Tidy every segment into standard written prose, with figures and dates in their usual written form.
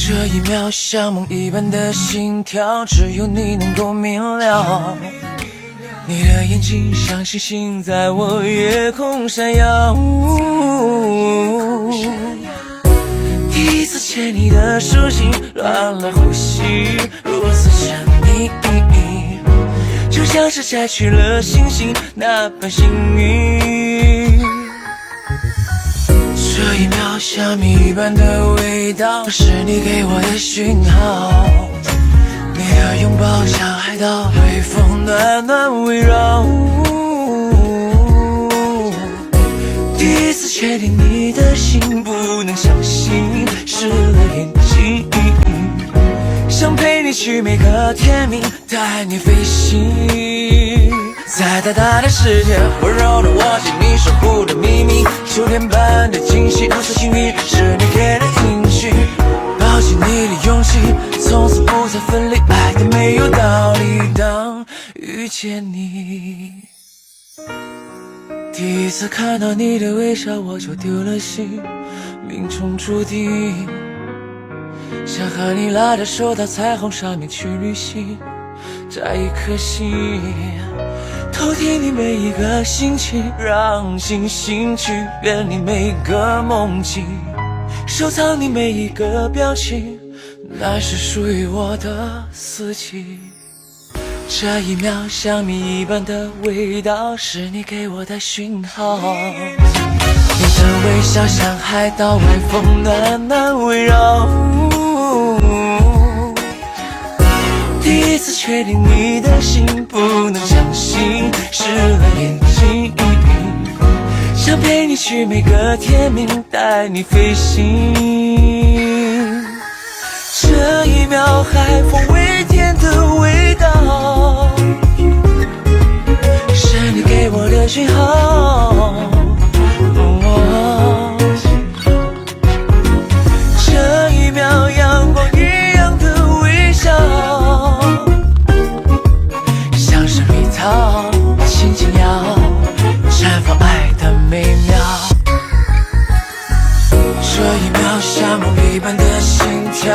这一秒像梦一般的心跳，只有你能够明了。你的眼睛像星星在我夜空闪耀。第一次牵你的手心，乱了呼吸，如此沉迷，就像是摘去了星星那般幸运。这一秒像蜜一般的味道，是你给我的讯号。你的拥抱像海岛，微风暖暖围绕。第一次确定你的心，不能相信，湿了眼睛，想陪你去每个天明，带你飞行。在大大的世界，温柔的握紧你守护的秘密，秋天般的惊喜，如此幸运，是你给的应许。抱紧你的勇气，从此不再分离，爱的没有道理。当遇见你，第一次看到你的微笑，我就丢了心，命中注定。想和你拉着手到彩虹上面去旅行，摘一颗心，偷听你每一个心情，让星星去远离每个梦境，收藏你每一个表情，那是属于我的四季。这一秒像蜜一般的味道，是你给我的讯号。你的微笑像海岛，微风暖暖围绕。第一次确定你的心，不能相信，湿了眼睛，想陪你去每个天明，带你飞行。这一秒海风微甜的味道，是你给我的讯号。这一秒阳光一样的微笑，像是蜜桃轻轻摇，绽放爱的美妙。这一秒像梦一般的心跳，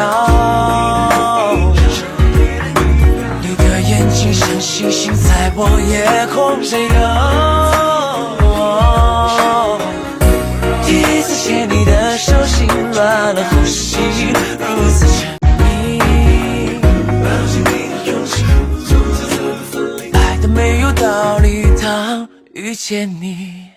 你的眼睛像星星在我夜空闪耀。第一次牵你的手心，乱了呼吸，如此沉迷。抱紧你的勇气，从此不分离，爱的没有道理。当遇见你。